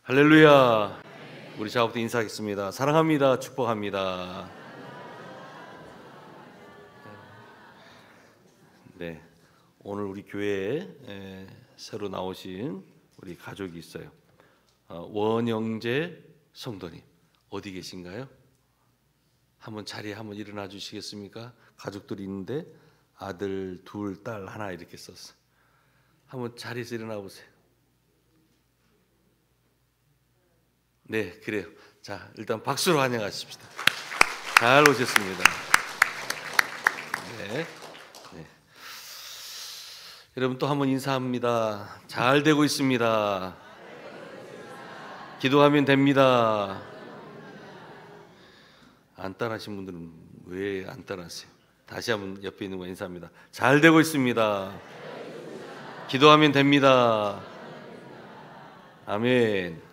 할렐루야. 우리 자부터 인사하겠습니다. 사랑합니다. 축복합니다. 네, 오늘 우리 교회에 새로 나오신 우리 가족이 있어요. 원영재 성도님 어디 계신가요? 한번 자리에 한번 일어나 주시겠습니까? 가족들이 있는데 아들 둘, 딸 하나 이렇게 썼어. 한번 자리에서 일어나 보세요. 네, 그래요. 자, 일단 박수로 환영하십시다. 잘 오셨습니다. 네, 네. 여러분 또 한번 인사합니다. 잘 되고 있습니다. 기도하면 됩니다. 안 따라하신 분들은 왜 안 따라하세요? 다시 한번 옆에 있는 거 인사합니다. 잘 되고 있습니다. 기도하면 됩니다. 아멘.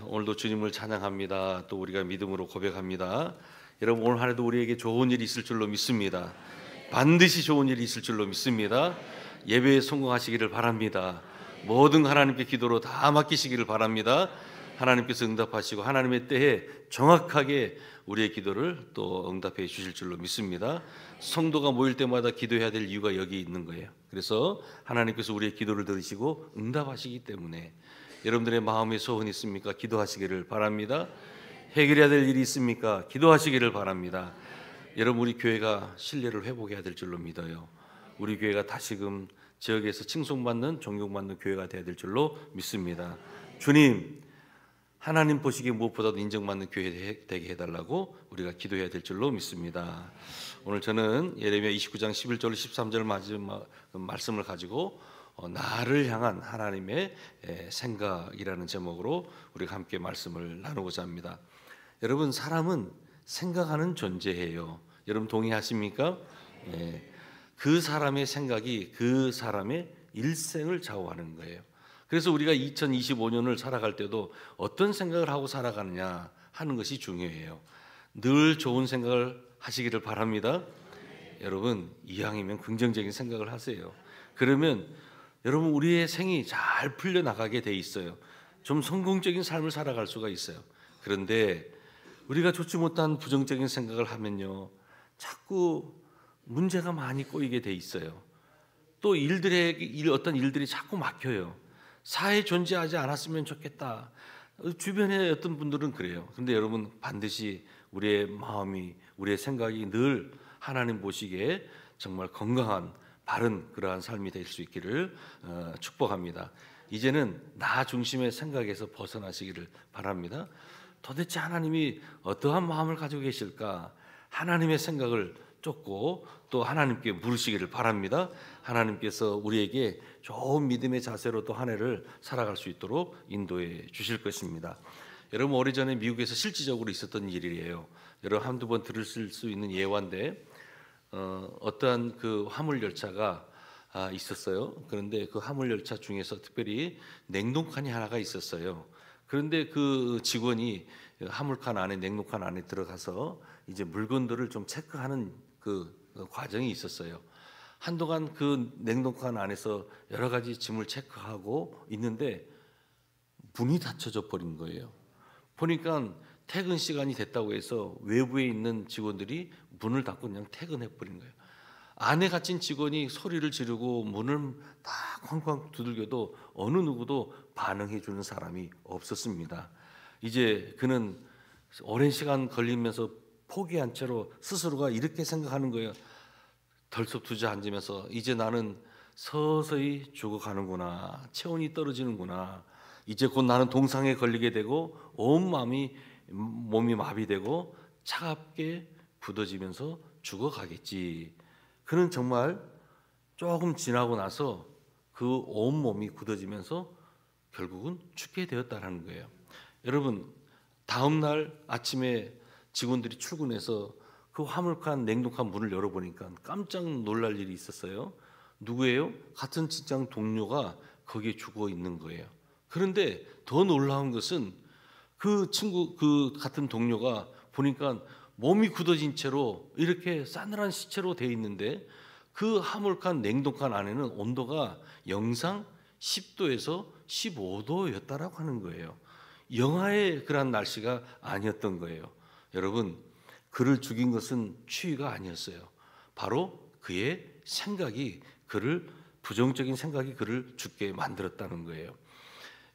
오늘도 주님을 찬양합니다. 또 우리가 믿음으로 고백합니다. 여러분 오늘 하루도 우리에게 좋은 일이 있을 줄로 믿습니다. 반드시 좋은 일이 있을 줄로 믿습니다. 예배에 성공하시기를 바랍니다. 모든 하나님께 기도로 다 맡기시기를 바랍니다. 하나님께서 응답하시고 하나님의 때에 정확하게 우리의 기도를 또 응답해 주실 줄로 믿습니다. 성도가 모일 때마다 기도해야 될 이유가 여기 있는 거예요. 그래서 하나님께서 우리의 기도를 들으시고 응답하시기 때문에 여러분들의 마음에 소원이 있습니까? 기도하시기를 바랍니다. 해결해야 될 일이 있습니까? 기도하시기를 바랍니다. 여러분 우리 교회가 신뢰를 회복해야 될 줄로 믿어요. 우리 교회가 다시금 지역에서 칭송받는 존경받는 교회가 되어야 될 줄로 믿습니다. 주님, 하나님 보시기에 무엇보다도 인정받는 교회 되게 해달라고 우리가 기도해야 될 줄로 믿습니다. 오늘 저는 예레미야 29장 11절 13절 마지막 말씀을 가지고 나를 향한 하나님의 생각이라는 제목으로 우리가 함께 말씀을 나누고자 합니다. 여러분 사람은 생각하는 존재예요. 여러분 동의하십니까? 그 사람의 생각이 그 사람의 일생을 좌우하는 거예요. 그래서 우리가 2025년을 살아갈 때도 어떤 생각을 하고 살아가느냐 하는 것이 중요해요. 늘 좋은 생각을 하시기를 바랍니다. 여러분 이왕이면 긍정적인 생각을 하세요. 그러면 여러분 우리의 생이 잘 풀려나가게 돼 있어요. 좀 성공적인 삶을 살아갈 수가 있어요. 그런데 우리가 좋지 못한 부정적인 생각을 하면요 자꾸 문제가 많이 꼬이게 돼 있어요. 또 어떤 일들이 자꾸 막혀요. 사회에 존재하지 않았으면 좋겠다. 주변에 어떤 분들은 그래요. 근데 여러분 반드시 우리의 마음이 우리의 생각이 늘 하나님 보시기에 정말 건강한 바른 그러한 삶이 될 수 있기를 축복합니다. 이제는 나 중심의 생각에서 벗어나시기를 바랍니다. 도대체 하나님이 어떠한 마음을 가지고 계실까? 하나님의 생각을 쫓고 또 하나님께 물으시기를 바랍니다. 하나님께서 우리에게 좋은 믿음의 자세로 또 한 해를 살아갈 수 있도록 인도해 주실 것입니다. 여러분 오래전에 미국에서 실질적으로 있었던 일이에요. 여러분 한두 번 들으실 수 있는 예화인데 어떠한 그 화물 열차가 있었어요. 그런데 그 화물 열차 중에서 특별히 냉동칸이 하나가 있었어요. 그런데 그 직원이 화물칸 안에 냉동칸 안에 들어가서 이제 물건들을 좀 체크하는 그 과정이 있었어요. 한동안 그 냉동칸 안에서 여러 가지 짐을 체크하고 있는데 문이 닫혀져 버린 거예요. 보니까 퇴근 시간이 됐다고 해서 외부에 있는 직원들이 문을 닫고 그냥 퇴근해 버린 거예요. 안에 갇힌 직원이 소리를 지르고 문을 다 쾅쾅 두들겨도 어느 누구도 반응해 주는 사람이 없었습니다. 이제 그는 오랜 시간 걸리면서 포기한 채로 스스로가 이렇게 생각하는 거예요. 덜썩 주저앉으면서 이제 나는 서서히 죽어가는구나. 체온이 떨어지는구나. 이제 곧 나는 동상에 걸리게 되고 온 몸이 마비되고 차갑게 굳어지면서 죽어가겠지. 그는 정말 조금 지나고 나서 그 온몸이 굳어지면서 결국은 죽게 되었다라는 거예요. 여러분 다음 날 아침에 직원들이 출근해서 그 화물칸 냉동칸 문을 열어보니까 깜짝 놀랄 일이 있었어요. 누구예요? 같은 직장 동료가 거기에 죽어 있는 거예요. 그런데 더 놀라운 것은 그 같은 동료가 보니까 몸이 굳어진 채로 이렇게 싸늘한 시체로 돼 있는데 그 화물칸 냉동칸 안에는 온도가 영상 10도에서 15도였다라고 하는 거예요. 영하의 그런 날씨가 아니었던 거예요. 여러분, 그를 죽인 것은 추위가 아니었어요. 바로 그의 생각이 부정적인 생각이 그를 죽게 만들었다는 거예요.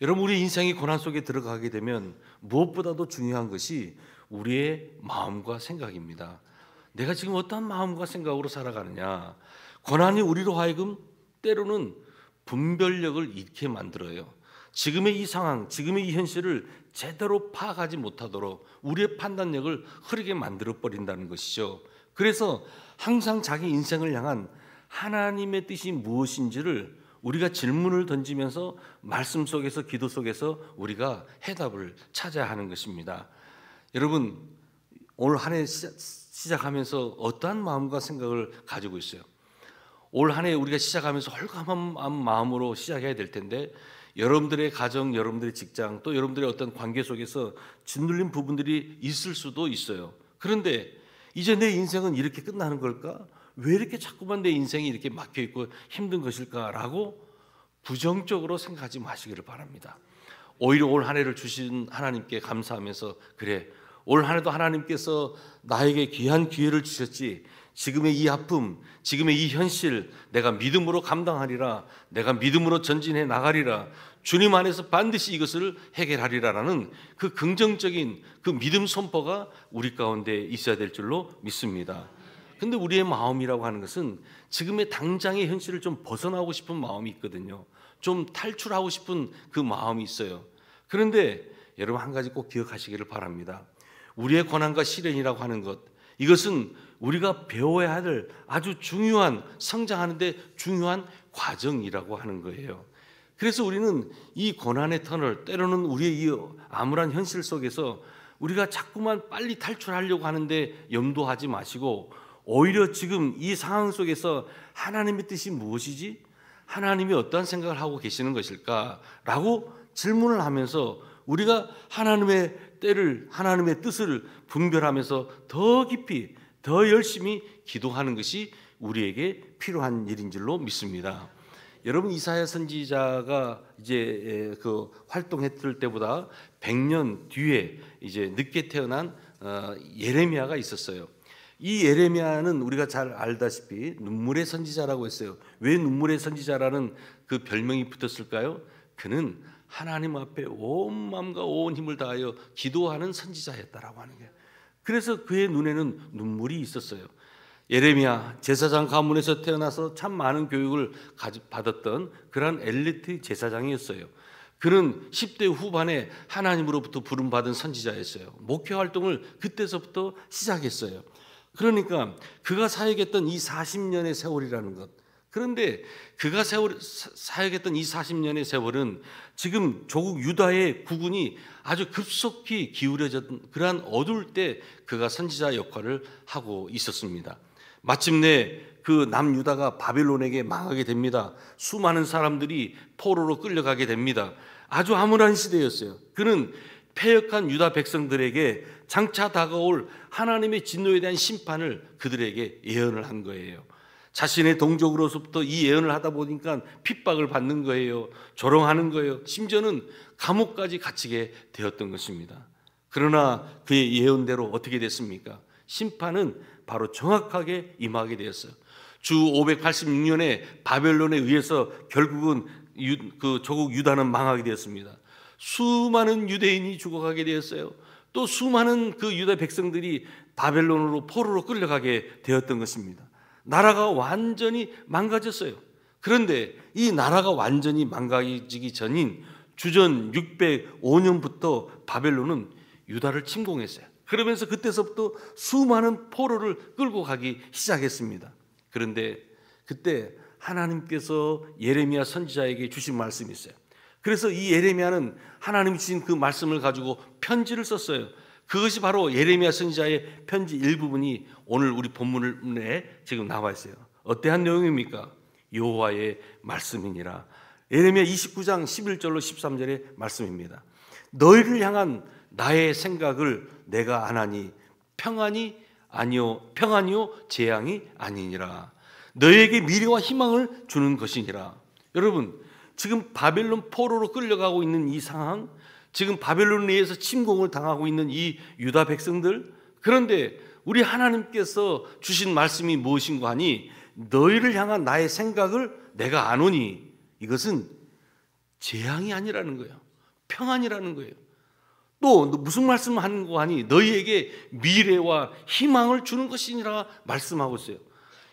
여러분, 우리 인생이 고난 속에 들어가게 되면 무엇보다도 중요한 것이 우리의 마음과 생각입니다. 내가 지금 어떤 마음과 생각으로 살아가느냐. 고난이 우리로 하여금 때로는 분별력을 잃게 만들어요. 지금의 이 상황, 지금의 이 현실을 제대로 파악하지 못하도록 우리의 판단력을 흐리게 만들어 버린다는 것이죠. 그래서 항상 자기 인생을 향한 하나님의 뜻이 무엇인지를 우리가 질문을 던지면서 말씀 속에서, 기도 속에서 우리가 해답을 찾아야 하는 것입니다. 여러분, 올 한 해 시작하면서 어떠한 마음과 생각을 가지고 있어요? 올 한 해 우리가 시작하면서 홀가분한 마음으로 시작해야 될 텐데, 여러분들의 가정, 여러분들의 직장, 또 여러분들의 어떤 관계 속에서 짓눌린 부분들이 있을 수도 있어요. 그런데 이제 내 인생은 이렇게 끝나는 걸까? 왜 이렇게 자꾸만 내 인생이 이렇게 막혀 있고 힘든 것일까라고 부정적으로 생각하지 마시기를 바랍니다. 오히려 올 한 해를 주신 하나님께 감사하면서, 그래, 올 한 해도 하나님께서 나에게 귀한 기회를 주셨지, 지금의 이 아픔, 지금의 이 현실 내가 믿음으로 감당하리라, 내가 믿음으로 전진해 나가리라, 주님 안에서 반드시 이것을 해결하리라라는 그 긍정적인 그 믿음 선포가 우리 가운데 있어야 될 줄로 믿습니다. 근데 우리의 마음이라고 하는 것은 지금의 당장의 현실을 좀 벗어나고 싶은 마음이 있거든요. 좀 탈출하고 싶은 그 마음이 있어요. 그런데 여러분, 한 가지 꼭 기억하시기를 바랍니다. 우리의 고난과 시련이라고 하는 것, 이것은 우리가 배워야 할 아주 중요한, 성장하는 데 중요한 과정이라고 하는 거예요. 그래서 우리는 이 고난의 터널, 때로는 우리의 이 암울한 현실 속에서 우리가 자꾸만 빨리 탈출하려고 하는데 염도하지 마시고, 오히려 지금 이 상황 속에서 하나님의 뜻이 무엇이지? 하나님이 어떠한 생각을 하고 계시는 것일까라고 질문을 하면서 우리가 하나님의 때를, 하나님의 뜻을 분별하면서 더 깊이, 더 열심히 기도하는 것이 우리에게 필요한 일인 줄로 믿습니다. 여러분, 이사야 선지자가 이제 그 활동했을 때보다 100년 뒤에 이제 늦게 태어난 예레미야가 있었어요. 이 예레미야는 우리가 잘 알다시피 눈물의 선지자라고 했어요. 왜 눈물의 선지자라는 그 별명이 붙었을까요? 그는 하나님 앞에 온 마음과 온 힘을 다하여 기도하는 선지자였다라고 하는 거예요. 그래서 그의 눈에는 눈물이 있었어요. 예레미야, 제사장 가문에서 태어나서 참 많은 교육을 받았던 그런 엘리트 제사장이었어요. 그는 10대 후반에 하나님으로부터 부름받은 선지자였어요. 목회 활동을 그때서부터 시작했어요. 그러니까 그가 사역했던 이 40년의 세월이라는 것, 그런데 그가 사역했던 이 40년의 세월은 지금 조국 유다의 국운이 아주 급속히 기울어졌던 그러한 어두울 때 그가 선지자 역할을 하고 있었습니다. 마침내 그 남유다가 바벨론에게 망하게 됩니다. 수많은 사람들이 포로로 끌려가게 됩니다. 아주 암울한 시대였어요. 그는 패역한 유다 백성들에게 장차 다가올 하나님의 진노에 대한 심판을 그들에게 예언을 한 거예요. 자신의 동족으로서부터 이 예언을 하다 보니까 핍박을 받는 거예요. 조롱하는 거예요. 심지어는 감옥까지 갇히게 되었던 것입니다. 그러나 그의 예언대로 어떻게 됐습니까? 심판은 바로 정확하게 임하게 되었어요. 주 586년에 바벨론에 의해서 결국은 그 조국 유다는 망하게 되었습니다. 수많은 유대인이 죽어가게 되었어요. 또 수많은 그 유다 백성들이 바벨론으로 포로로 끌려가게 되었던 것입니다. 나라가 완전히 망가졌어요. 그런데 이 나라가 완전히 망가지기 전인 주전 605년부터 바벨론은 유다를 침공했어요. 그러면서 그때서부터 수많은 포로를 끌고 가기 시작했습니다. 그런데 그때 하나님께서 예레미야 선지자에게 주신 말씀이 있어요. 그래서 이 예레미야는 하나님이 주신 그 말씀을 가지고 편지를 썼어요. 그것이 바로 예레미야 선지자의 편지 일부분이 오늘 우리 본문에 지금 나와 있어요. 어떠한 내용입니까? 여호와의 말씀이니라. 예레미야 29장 11절로 13절의 말씀입니다. 너희를 향한 나의 생각을 내가 아나니 평안이요 재앙이 아니니라. 너희에게 미래와 희망을 주는 것이니라. 여러분, 지금 바벨론 포로로 끌려가고 있는 이 상황, 지금 바벨론에 의해서 침공을 당하고 있는 이 유다 백성들, 그런데 우리 하나님께서 주신 말씀이 무엇인가 하니 너희를 향한 나의 생각을 내가 아노니 이것은 재앙이 아니라는 거예요. 평안이라는 거예요. 또 무슨 말씀을 하는 거 하니 너희에게 미래와 희망을 주는 것이니라 말씀하고 있어요.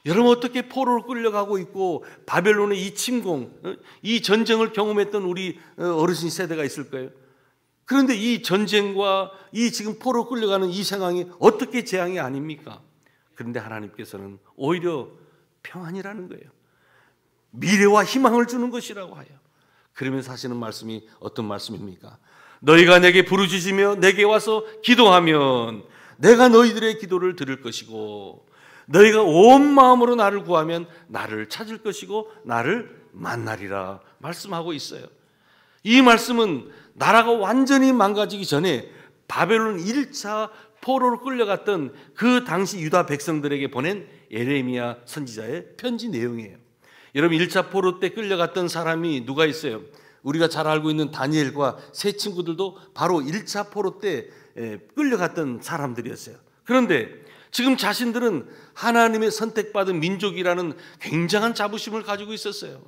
여러분 어떻게 포로로 끌려가고 있고 바벨론의 이 침공, 이 전쟁을 경험했던 우리 어르신 세대가 있을까요? 그런데 이 전쟁과 이 지금 포로 끌려가는 이 상황이 어떻게 재앙이 아닙니까? 그런데 하나님께서는 오히려 평안이라는 거예요. 미래와 희망을 주는 것이라고 하여. 그러면서 하시는 말씀이 어떤 말씀입니까? 너희가 내게 부르짖으며 내게 와서 기도하면 내가 너희들의 기도를 들을 것이고 너희가 온 마음으로 나를 구하면 나를 찾을 것이고 나를 만나리라 말씀하고 있어요. 이 말씀은 나라가 완전히 망가지기 전에 바벨론 1차 포로로 끌려갔던 그 당시 유다 백성들에게 보낸 예레미야 선지자의 편지 내용이에요. 여러분 1차 포로 때 끌려갔던 사람이 누가 있어요? 우리가 잘 알고 있는 다니엘과 세 친구들도 바로 1차 포로 때 끌려갔던 사람들이었어요. 그런데 지금 자신들은 하나님의 선택받은 민족이라는 굉장한 자부심을 가지고 있었어요.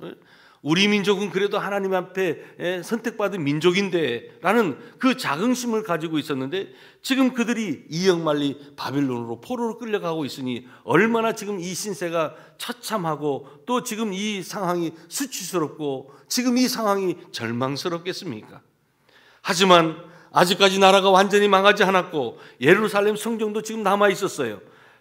우리 민족은 그래도 하나님 앞에 선택받은 민족인데 라는 그 자긍심을 가지고 있었는데 지금 그들이 이역만리 바빌론으로 포로로 끌려가고 있으니 얼마나 지금 이 신세가 처참하고 또 지금 이 상황이 수치스럽고 지금 이 상황이 절망스럽겠습니까? 하지만 아직까지 나라가 완전히 망하지 않았고 예루살렘 성전도 지금 남아 있었어요.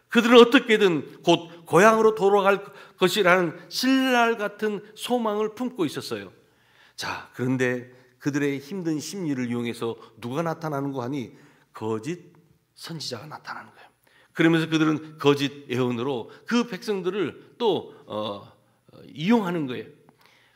그들은 어떻게든 곧 고향으로 돌아갈 것이라는 신랄 같은 소망을 품고 있었어요. 자, 그런데 그들의 힘든 심리를 이용해서 누가 나타나는 거 하니 거짓 선지자가 나타나는 거예요. 그러면서 그들은 거짓 예언으로 그 백성들을 또 이용하는 거예요.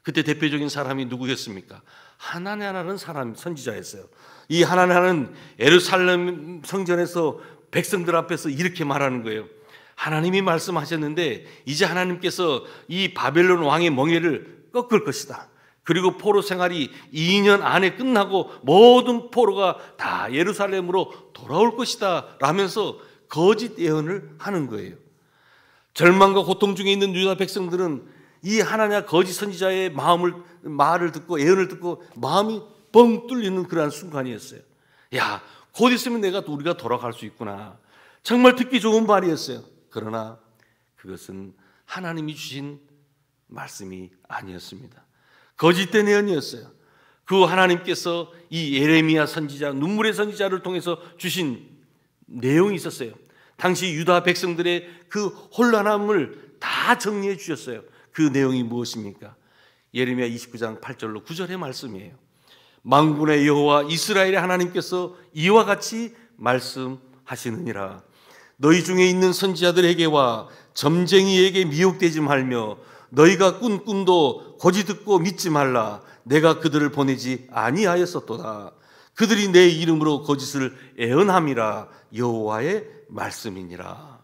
그때 대표적인 사람이 누구였습니까? 하나냐라는 사람 선지자였어요. 이 하나냐는 예루살렘 성전에서 백성들 앞에서 이렇게 말하는 거예요. 하나님이 말씀하셨는데 이제 하나님께서 이 바벨론 왕의 멍에를 꺾을 것이다. 그리고 포로 생활이 2년 안에 끝나고 모든 포로가 다 예루살렘으로 돌아올 것이다 라면서 거짓 예언을 하는 거예요. 절망과 고통 중에 있는 유다 백성들은 이 하나냐 거짓 선지자의 말을 듣고 예언을 듣고 마음이 뻥 뚫리는 그러한 순간이었어요. 야, 곧 있으면 우리가 돌아갈 수 있구나. 정말 듣기 좋은 말이었어요. 그러나 그것은 하나님이 주신 말씀이 아니었습니다. 거짓된 예언이었어요. 그 하나님께서 이 예레미야 선지자, 눈물의 선지자를 통해서 주신 내용이 있었어요. 당시 유다 백성들의 그 혼란함을 다 정리해 주셨어요. 그 내용이 무엇입니까? 예레미야 29장 8절로 9절의 말씀이에요. 만군의 여호와 이스라엘의 하나님께서 이와 같이 말씀하시느니라. 너희 중에 있는 선지자들에게와 점쟁이에게 미혹되지 말며 너희가 꾼 꿈도 거짓 듣고 믿지 말라. 내가 그들을 보내지 아니하였었도다. 그들이 내 이름으로 거짓을 애언함이라. 여호와의 말씀이니라.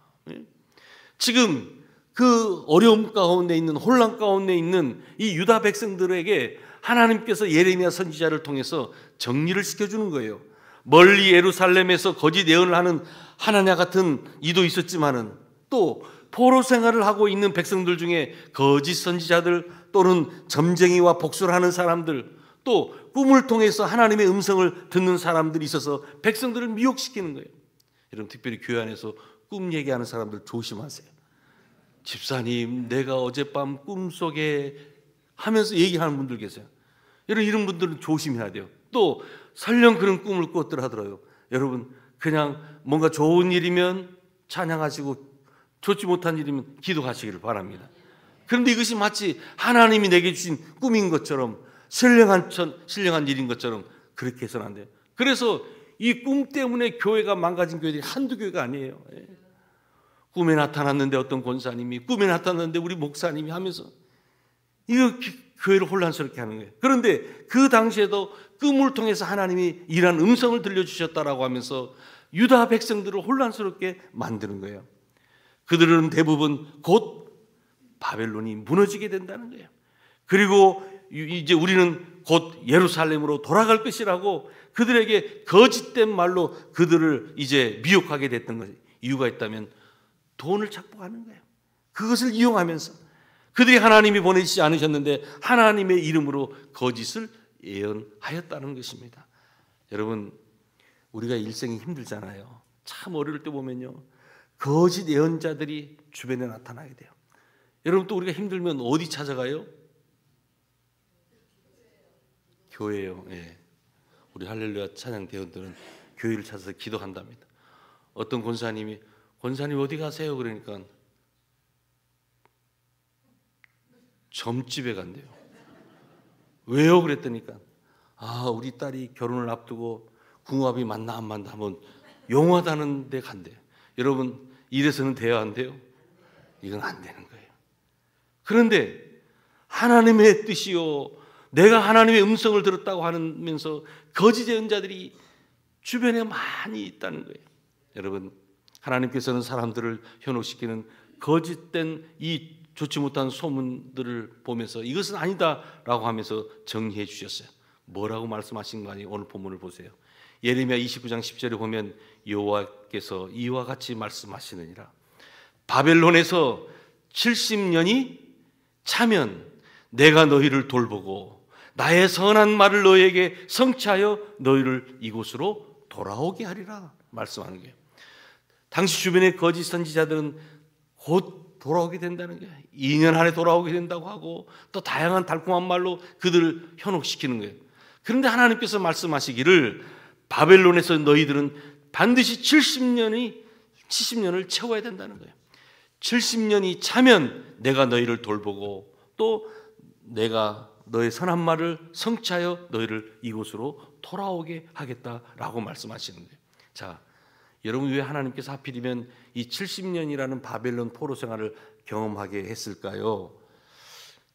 지금 그 어려움 가운데 있는 혼란 가운데 있는 이 유다 백성들에게 하나님께서 예레미야 선지자를 통해서 정리를 시켜주는 거예요. 멀리 예루살렘에서 거짓 예언을 하는 하나냐 같은 이도 있었지만은 또 포로 생활을 하고 있는 백성들 중에 거짓 선지자들 또는 점쟁이와 복수를 하는 사람들 또 꿈을 통해서 하나님의 음성을 듣는 사람들이 있어서 백성들을 미혹시키는 거예요. 여러분 특별히 교회 안에서 꿈 얘기하는 사람들 조심하세요. 집사님 내가 어젯밤 꿈속에 하면서 얘기하는 분들 계세요. 여러분 이런 분들은 조심해야 돼요. 또 설령 그런 꿈을 꿨더라 하더라도 여러분 그냥 뭔가 좋은 일이면 찬양하시고 좋지 못한 일이면 기도하시기를 바랍니다. 그런데 이것이 마치 하나님이 내게 주신 꿈인 것처럼 신령한 일인 것처럼 그렇게 해서는 안 돼요. 그래서 이 꿈 때문에 교회가 망가진 교회들이 한두 교회가 아니에요. 꿈에 나타났는데 어떤 권사님이 꿈에 나타났는데 우리 목사님이 하면서 이거 교회를 혼란스럽게 하는 거예요. 그런데 그 당시에도 꿈을 통해서 하나님이 이러한 음성을 들려주셨다라고 하면서 유다 백성들을 혼란스럽게 만드는 거예요. 그들은 대부분 곧 바벨론이 무너지게 된다는 거예요. 그리고 이제 우리는 곧 예루살렘으로 돌아갈 것이라고 그들에게 거짓된 말로 그들을 이제 미혹하게 됐던 것. 이유가 있다면 돈을 착복하는 거예요. 그것을 이용하면서 그들이 하나님이 보내시지 않으셨는데 하나님의 이름으로 거짓을 예언하였다는 것입니다. 여러분, 우리가 일생이 힘들잖아요. 참 어려울 때 보면요, 거짓 예언자들이 주변에 나타나게 돼요. 여러분, 또 우리가 힘들면 어디 찾아가요? 교회요. 예. 우리 할렐루야 찬양 대원들은 교회를 찾아서 기도한답니다. 어떤 권사님 어디 가세요? 그러니까 점집에 간대요. 왜요? 그랬더니까 우리 딸이 결혼을 앞두고 궁합이 맞나 안 맞나 한번 용하다는 데 간대요. 여러분, 이래서는 돼야 안 돼요? 이건 안 되는 거예요. 그런데 하나님의 뜻이요, 내가 하나님의 음성을 들었다고 하면서 거짓 예언자들이 주변에 많이 있다는 거예요. 여러분, 하나님께서는 사람들을 현혹시키는 거짓된 이 좋지 못한 소문들을 보면서 이것은 아니다라고 하면서 정리해 주셨어요. 뭐라고 말씀하신 거 아니에요? 오늘 본문을 보세요. 예레미야 29장 10절에 보면 여호와께서 이와 같이 말씀하시느니라. 바벨론에서 70년이 차면 내가 너희를 돌보고 나의 선한 말을 너희에게 성취하여 너희를 이곳으로 돌아오게 하리라 말씀하는 거예요. 당시 주변의 거짓 선지자들은 곧 돌아오게 된다는 거예요. 2년 안에 돌아오게 된다고 하고 또 다양한 달콤한 말로 그들을 현혹시키는 거예요. 그런데 하나님께서 말씀하시기를 바벨론에서 너희들은 반드시 70년을 채워야 된다는 거예요. 70년이 차면 내가 너희를 돌보고 또 내가 너의 선한 말을 성취하여 너희를 이곳으로 돌아오게 하겠다라고 말씀하시는 거예요. 자, 여러분, 왜 하나님께서 하필이면 이 70년이라는 바벨론 포로 생활을 경험하게 했을까요?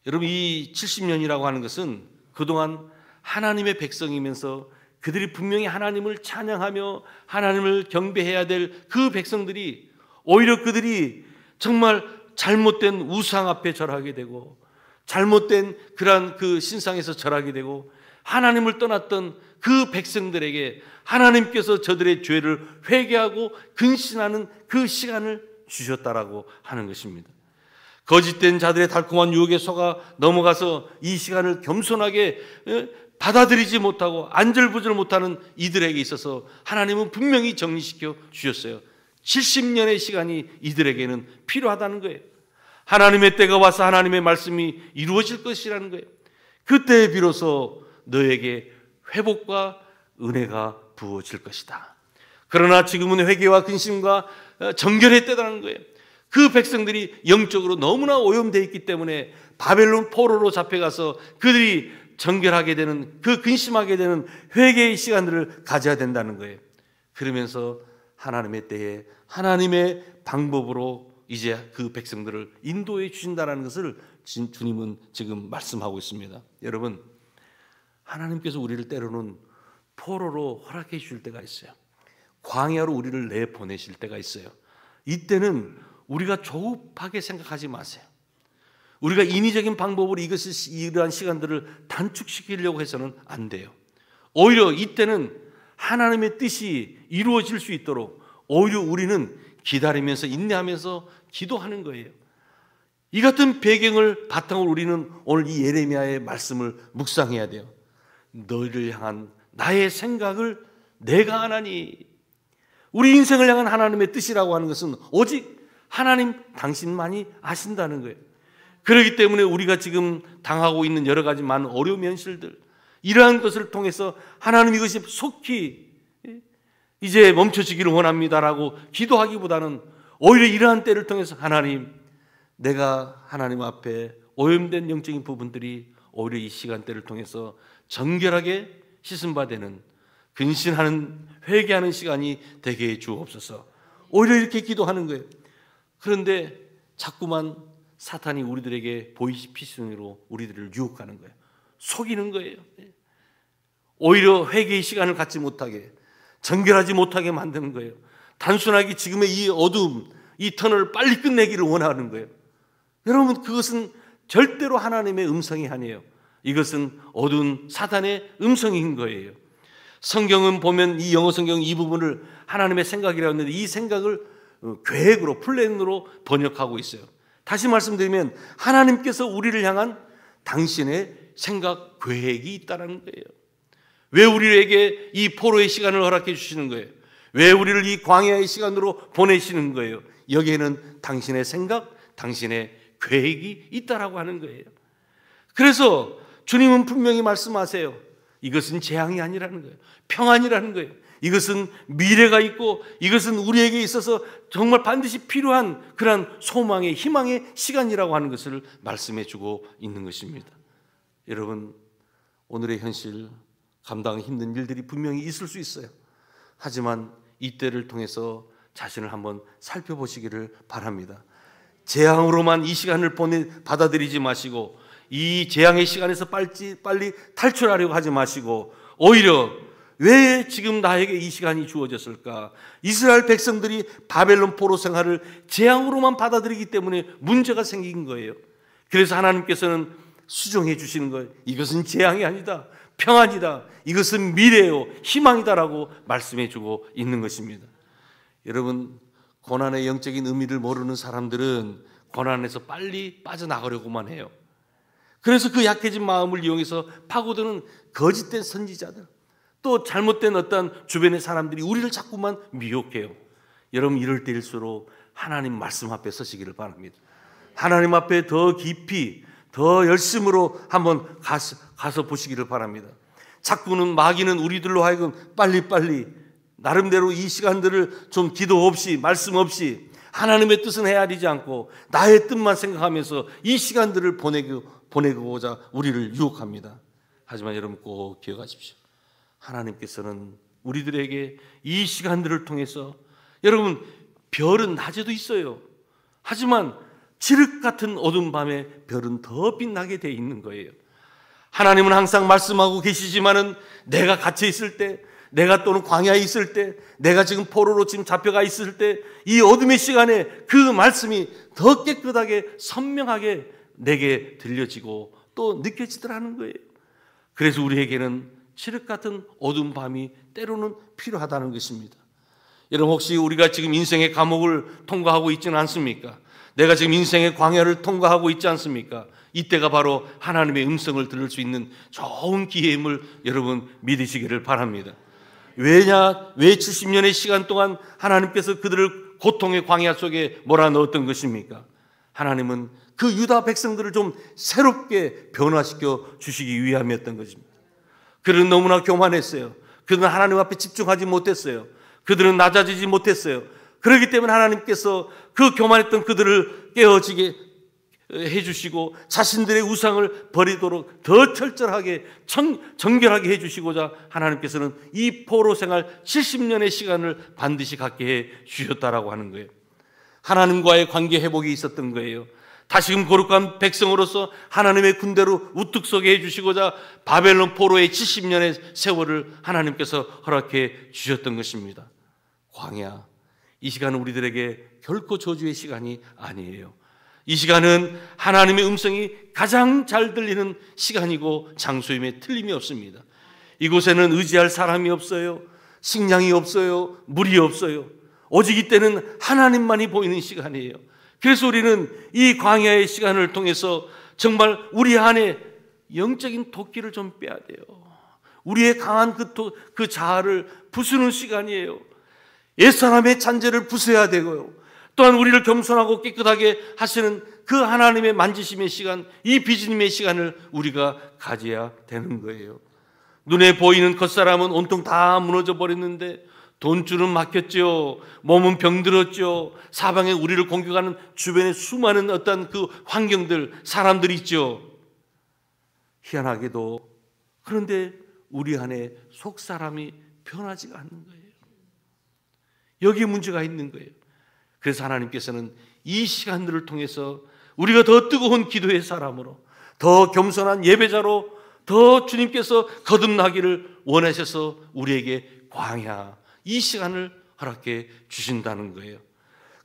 여러분, 이 70년이라고 하는 것은 그동안 하나님의 백성이면서 그들이 분명히 하나님을 찬양하며 하나님을 경배해야 될 그 백성들이 오히려 그들이 정말 잘못된 우상 앞에 절하게 되고 잘못된 그러한 그 신상에서 절하게 되고 하나님을 떠났던 그 백성들에게 하나님께서 저들의 죄를 회개하고 근신하는 그 시간을 주셨다라고 하는 것입니다. 거짓된 자들의 달콤한 유혹에 속아 넘어가서 이 시간을 겸손하게 받아들이지 못하고 안절부절 못하는 이들에게 있어서 하나님은 분명히 정리시켜 주셨어요. 70년의 시간이 이들에게는 필요하다는 거예요. 하나님의 때가 와서 하나님의 말씀이 이루어질 것이라는 거예요. 그때 비로소 너에게 회복과 은혜가 부어질 것이다. 그러나 지금은 회개와 근심과 정결의 때라는 거예요. 그 백성들이 영적으로 너무나 오염되어 있기 때문에 바벨론 포로로 잡혀가서 그들이 정결하게 되는, 그 근심하게 되는 회개의 시간들을 가져야 된다는 거예요. 그러면서 하나님의 때에 하나님의 방법으로 이제 그 백성들을 인도해 주신다는 것을 주님은 지금 말씀하고 있습니다. 여러분, 하나님께서 우리를 때로는 포로로 허락해 주실 때가 있어요. 광야로 우리를 내보내실 때가 있어요. 이때는 우리가 조급하게 생각하지 마세요. 우리가 인위적인 방법으로 이러한 시간들을 단축시키려고 해서는 안 돼요. 오히려 이때는 하나님의 뜻이 이루어질 수 있도록 오히려 우리는 기다리면서 인내하면서 기도하는 거예요. 이 같은 배경을 바탕으로 우리는 오늘 이 예레미야의 말씀을 묵상해야 돼요. 너희를 향한 나의 생각을 내가 하나니. 우리 인생을 향한 하나님의 뜻이라고 하는 것은 오직 하나님 당신만이 아신다는 거예요. 그렇기 때문에 우리가 지금 당하고 있는 여러 가지 많은 어려움 현실들, 이러한 것을 통해서 하나님 이것이 속히 이제 멈춰지기를 원합니다라고 기도하기보다는 오히려 이러한 때를 통해서 하나님, 내가 하나님 앞에 오염된 영적인 부분들이 오히려 이 시간대를 통해서 정결하게 씻음바 되는, 근신하는, 회개하는 시간이 되게 해 주옵소서. 오히려 이렇게 기도하는 거예요. 그런데 자꾸만 사탄이 우리들에게 보이스피싱으로 우리들을 유혹하는 거예요. 속이는 거예요. 오히려 회개의 시간을 갖지 못하게, 정결하지 못하게 만드는 거예요. 단순하게 지금의 이 어둠, 이 터널을 빨리 끝내기를 원하는 거예요. 여러분, 그것은 절대로 하나님의 음성이 아니에요. 이것은 어두운 사단의 음성인 거예요. 성경은 보면 이 영어 성경 이 부분을 하나님의 생각이라고 했는데 이 생각을 계획으로 플랜으로 번역하고 있어요. 다시 말씀드리면 하나님께서 우리를 향한 당신의 생각, 계획이 있다는 거예요. 왜 우리에게 이 포로의 시간을 허락해 주시는 거예요? 왜 우리를 이 광야의 시간으로 보내시는 거예요? 여기에는 당신의 생각, 당신의 계획이 있다라고 하는 거예요. 그래서 주님은 분명히 말씀하세요. 이것은 재앙이 아니라는 거예요. 평안이라는 거예요. 이것은 미래가 있고 이것은 우리에게 있어서 정말 반드시 필요한 그런 소망의 희망의 시간이라고 하는 것을 말씀해 주고 있는 것입니다. 여러분, 오늘의 현실 감당하기 힘든 일들이 분명히 있을 수 있어요. 하지만 이 때를 통해서 자신을 한번 살펴보시기를 바랍니다. 재앙으로만 이 시간을 받아들이지 마시고 이 재앙의 시간에서 빨리 탈출하려고 하지 마시고 오히려 왜 지금 나에게 이 시간이 주어졌을까? 이스라엘 백성들이 바벨론 포로 생활을 재앙으로만 받아들이기 때문에 문제가 생긴 거예요. 그래서 하나님께서는 수정해 주시는 거예요. 이것은 재앙이 아니다. 평안이다. 이것은 미래요. 희망이다라고 말씀해 주고 있는 것입니다. 여러분, 고난의 영적인 의미를 모르는 사람들은 고난에서 빨리 빠져나가려고만 해요. 그래서 그 약해진 마음을 이용해서 파고드는 거짓된 선지자들, 또 잘못된 어떤 주변의 사람들이 우리를 자꾸만 미혹해요. 여러분, 이럴 때일수록 하나님 말씀 앞에 서시기를 바랍니다. 하나님 앞에 더 깊이 더 열심으로 한번 가서 보시기를 바랍니다. 자꾸는 마귀는 우리들로 하여금 빨리빨리 나름대로 이 시간들을 좀 기도 없이 말씀 없이 하나님의 뜻은 헤아리지 않고 나의 뜻만 생각하면서 이 시간들을 보내고자 우리를 유혹합니다. 하지만 여러분 꼭 기억하십시오. 하나님께서는 우리들에게 이 시간들을 통해서, 여러분, 별은 낮에도 있어요. 하지만 칠흑 같은 어두운 밤에 별은 더 빛나게 돼 있는 거예요. 하나님은 항상 말씀하고 계시지만은 내가 갇혀 있을 때, 내가 또는 광야에 있을 때, 내가 지금 포로로 지금 잡혀가 있을 때, 이 어둠의 시간에 그 말씀이 더 깨끗하게 선명하게 내게 들려지고 또 느껴지더라는 거예요. 그래서 우리에게는 칠흑 같은 어두운 밤이 때로는 필요하다는 것입니다. 여러분, 혹시 우리가 지금 인생의 감옥을 통과하고 있지는 않습니까? 내가 지금 인생의 광야를 통과하고 있지 않습니까? 이때가 바로 하나님의 음성을 들을 수 있는 좋은 기회임을 여러분 믿으시기를 바랍니다. 왜 70년의 시간 동안 하나님께서 그들을 고통의 광야 속에 몰아넣었던 것입니까? 하나님은 그 유다 백성들을 좀 새롭게 변화시켜 주시기 위함이었던 것입니다. 그들은 너무나 교만했어요. 그들은 하나님 앞에 집중하지 못했어요. 그들은 낮아지지 못했어요. 그렇기 때문에 하나님께서 그 교만했던 그들을 깨어지게 해주시고 자신들의 우상을 버리도록 더 철저하게 정결하게 해주시고자 하나님께서는 이 포로 생활 70년의 시간을 반드시 갖게 해 주셨다라고 하는 거예요. 하나님과의 관계 회복이 있었던 거예요. 다시금 거룩한 백성으로서 하나님의 군대로 우뚝 서게 해주시고자 바벨론 포로의 70년의 세월을 하나님께서 허락해 주셨던 것입니다. 광야, 이 시간은 우리들에게 결코 저주의 시간이 아니에요. 이 시간은 하나님의 음성이 가장 잘 들리는 시간이고 장소임에 틀림이 없습니다. 이곳에는 의지할 사람이 없어요. 식량이 없어요. 물이 없어요. 오직 이때는 하나님만이 보이는 시간이에요. 그래서 우리는 이 광야의 시간을 통해서 정말 우리 안에 영적인 도끼를 좀 빼야 돼요. 우리의 강한 그 자아를 부수는 시간이에요. 옛사람의 잔재를 부숴야 되고요. 또한 우리를 겸손하고 깨끗하게 하시는 그 하나님의 만지심의 시간, 이 비주님의 시간을 우리가 가져야 되는 거예요. 눈에 보이는 겉사람은 온통 다 무너져 버렸는데 돈줄은 막혔죠. 몸은 병들었죠. 사방에 우리를 공격하는 주변에 수많은 어떤 그 환경들, 사람들이 있죠. 희한하게도 그런데 우리 안에 속사람이 변하지가 않는 거예요. 여기에 문제가 있는 거예요. 그래서 하나님께서는 이 시간들을 통해서 우리가 더 뜨거운 기도의 사람으로, 더 겸손한 예배자로, 더 주님께서 거듭나기를 원하셔서 우리에게 광야, 이 시간을 허락해 주신다는 거예요.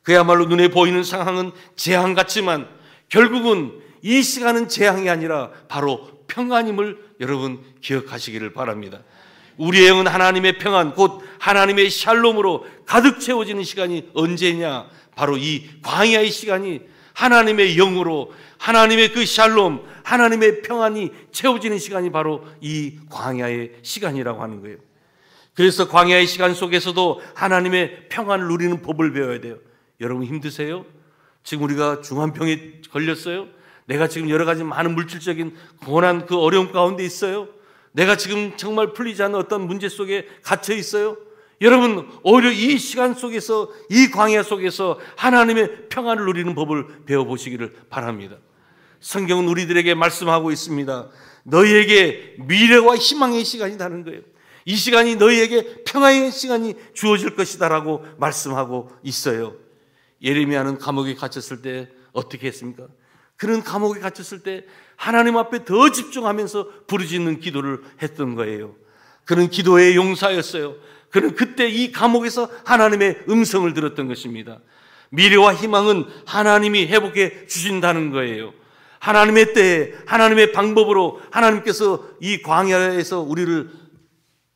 그야말로 눈에 보이는 상황은 재앙 같지만 결국은 이 시간은 재앙이 아니라 바로 평안임을 여러분 기억하시기를 바랍니다. 우리의 영은 하나님의 평안, 곧 하나님의 샬롬으로 가득 채워지는 시간이 언제냐? 바로 이 광야의 시간이 하나님의 영으로, 하나님의 그 샬롬, 하나님의 평안이 채워지는 시간이 바로 이 광야의 시간이라고 하는 거예요. 그래서 광야의 시간 속에서도 하나님의 평안을 누리는 법을 배워야 돼요. 여러분 힘드세요? 지금 우리가 중환병에 걸렸어요? 내가 지금 여러 가지 많은 물질적인 고난, 그 어려움 가운데 있어요? 내가 지금 정말 풀리지 않는 어떤 문제 속에 갇혀 있어요? 여러분, 오히려 이 시간 속에서, 이 광야 속에서 하나님의 평안을 누리는 법을 배워보시기를 바랍니다. 성경은 우리들에게 말씀하고 있습니다. 너희에게 미래와 희망의 시간이라는 거예요. 이 시간이 너희에게 평화의 시간이 주어질 것이다 라고 말씀하고 있어요. 예레미야는 감옥에 갇혔을 때 어떻게 했습니까? 그는 감옥에 갇혔을 때 하나님 앞에 더 집중하면서 부르짖는 기도를 했던 거예요. 그는 기도의 용사였어요. 그는 그때 이 감옥에서 하나님의 음성을 들었던 것입니다. 미래와 희망은 하나님이 회복해 주신다는 거예요. 하나님의 때에, 하나님의 방법으로 하나님께서 이 광야에서 우리를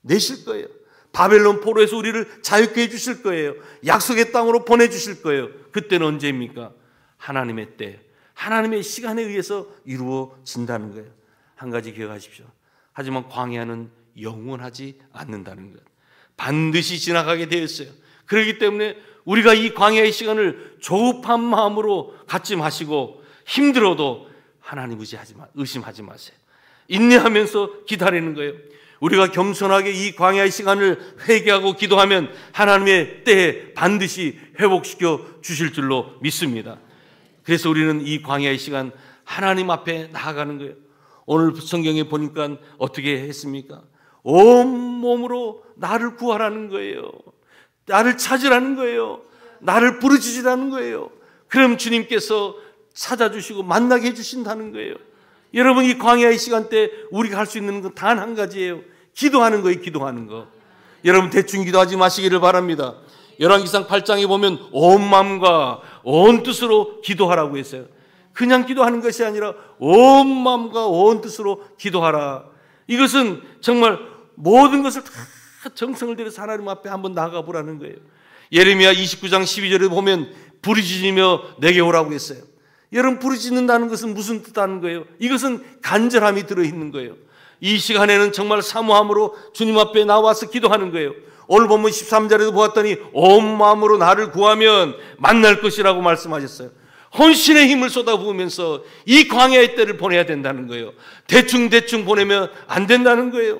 내실 거예요. 바벨론 포로에서 우리를 자유케 해주실 거예요. 약속의 땅으로 보내주실 거예요. 그때는 언제입니까? 하나님의 때, 하나님의 시간에 의해서 이루어진다는 거예요. 한 가지 기억하십시오. 하지만 광야는 영원하지 않는다는 것, 반드시 지나가게 되어 있어요. 그렇기 때문에 우리가 이 광야의 시간을 조급한 마음으로 갖지 마시고, 힘들어도 하나님 의심하지 마세요. 인내하면서 기다리는 거예요. 우리가 겸손하게 이 광야의 시간을 회개하고 기도하면 하나님의 때에 반드시 회복시켜 주실 줄로 믿습니다. 그래서 우리는 이 광야의 시간 하나님 앞에 나아가는 거예요. 오늘 성경에 보니까 어떻게 했습니까? 온 몸으로 나를 구하라는 거예요. 나를 찾으라는 거예요. 나를 부르짖으라는 거예요. 그럼 주님께서 찾아주시고 만나게 해주신다는 거예요. 여러분, 이 광야의 시간 때 우리가 할 수 있는 건 단 한 가지예요. 기도하는 거예요. 기도하는 거. 여러분, 대충 기도하지 마시기를 바랍니다. 열왕기상 8장에 보면 온 마음과 온 뜻으로 기도하라고 했어요. 그냥 기도하는 것이 아니라 온 마음과 온 뜻으로 기도하라. 이것은 정말 모든 것을 다 정성을 들여서 하나님 앞에 한번 나가 보라는 거예요. 예레미야 29장 12절에 보면 부르짖으며 내게 오라고 했어요. 여러분, 부르짖는다는 것은 무슨 뜻하는 거예요? 이것은 간절함이 들어있는 거예요. 이 시간에는 정말 사모함으로 주님 앞에 나와서 기도하는 거예요. 오늘 본문 13절에도 보았더니 온 마음으로 나를 구하면 만날 것이라고 말씀하셨어요. 혼신의 힘을 쏟아부으면서 이 광야의 때를 보내야 된다는 거예요. 대충 보내면 안 된다는 거예요.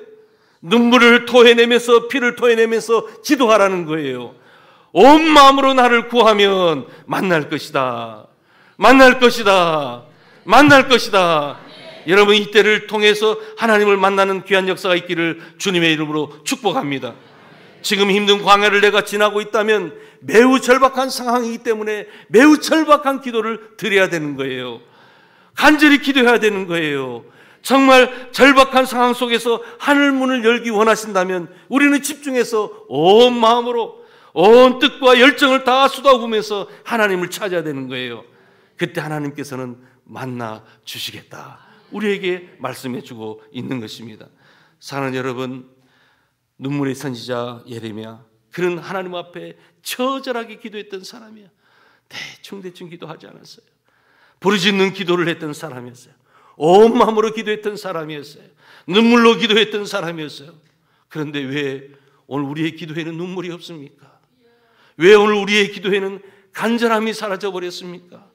눈물을 토해내면서, 피를 토해내면서 기도하라는 거예요. 온 마음으로 나를 구하면 만날 것이다. 만날 것이다. 만날 것이다. 여러분, 이 때를 통해서 하나님을 만나는 귀한 역사가 있기를 주님의 이름으로 축복합니다. 지금 힘든 광야를 내가 지나고 있다면 매우 절박한 상황이기 때문에 매우 절박한 기도를 드려야 되는 거예요. 간절히 기도해야 되는 거예요. 정말 절박한 상황 속에서 하늘 문을 열기 원하신다면 우리는 집중해서 온 마음으로 온 뜻과 열정을 다 쏟아부으면서 하나님을 찾아야 되는 거예요. 그때 하나님께서는 만나 주시겠다, 우리에게 말씀해 주고 있는 것입니다. 사랑하는 여러분, 눈물의 선지자 예레미야, 그는 하나님 앞에 처절하게 기도했던 사람이야. 대충 기도하지 않았어요. 부르짖는 기도를 했던 사람이었어요. 온 마음으로 기도했던 사람이었어요. 눈물로 기도했던 사람이었어요. 그런데 왜 오늘 우리의 기도에는 눈물이 없습니까? 왜 오늘 우리의 기도에는 간절함이 사라져 버렸습니까?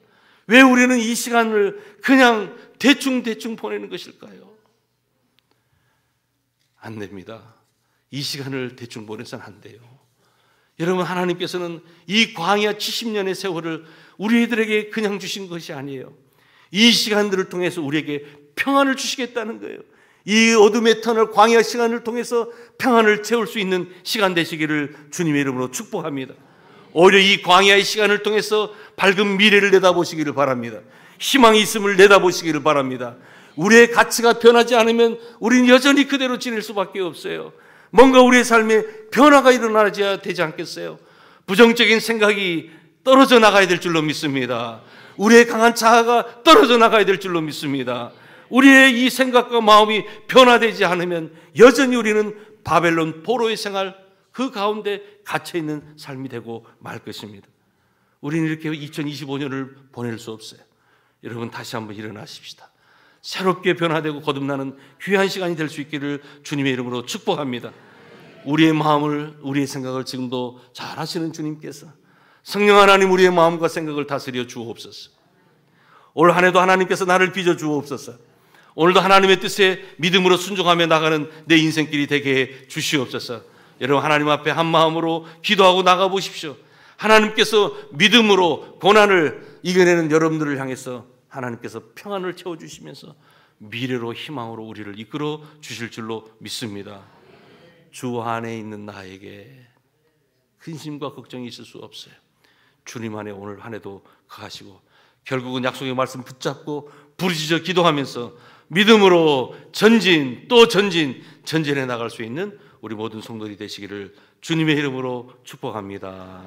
왜 우리는 이 시간을 그냥 대충 보내는 것일까요? 안 됩니다. 이 시간을 대충 보내서는 안 돼요. 여러분, 하나님께서는 이 광야 70년의 세월을 우리들에게 그냥 주신 것이 아니에요. 이 시간들을 통해서 우리에게 평안을 주시겠다는 거예요. 이 어둠의 터널 광야 시간을 통해서 평안을 채울 수 있는 시간 되시기를 주님의 이름으로 축복합니다. 오히려 이 광야의 시간을 통해서 밝은 미래를 내다보시기를 바랍니다. 희망이 있음을 내다보시기를 바랍니다. 우리의 가치가 변하지 않으면 우리는 여전히 그대로 지낼 수밖에 없어요. 뭔가 우리의 삶에 변화가 일어나야 되지 않겠어요? 부정적인 생각이 떨어져 나가야 될 줄로 믿습니다. 우리의 강한 자아가 떨어져 나가야 될 줄로 믿습니다. 우리의 이 생각과 마음이 변화되지 않으면 여전히 우리는 바벨론 포로의 생활 그 가운데 갇혀 있는 삶이 되고 말 것입니다. 우리는 이렇게 2025년을 보낼 수 없어요. 여러분 다시 한번 일어나십시다. 새롭게 변화되고 거듭나는 귀한 시간이 될 수 있기를 주님의 이름으로 축복합니다. 우리의 마음을, 우리의 생각을 지금도 잘 아시는 주님께서 성령 하나님 우리의 마음과 생각을 다스려 주옵소서. 올 한 해도 하나님께서 나를 빚어 주옵소서. 오늘도 하나님의 뜻에 믿음으로 순종하며 나가는 내 인생길이 되게 해 주시옵소서. 여러분 하나님 앞에 한 마음으로 기도하고 나가 보십시오. 하나님께서 믿음으로 고난을 이겨내는 여러분들을 향해서 하나님께서 평안을 채워주시면서 미래로 희망으로 우리를 이끌어 주실 줄로 믿습니다. 주 안에 있는 나에게 근심과 걱정이 있을 수 없어요. 주님 안에 오늘 한 해도 거하시고 결국은 약속의 말씀 붙잡고 부르짖어 기도하면서 믿음으로 전진 또 전진해 나갈 수 있는 우리 모든 성도들이 되시기를 주님의 이름으로 축복합니다.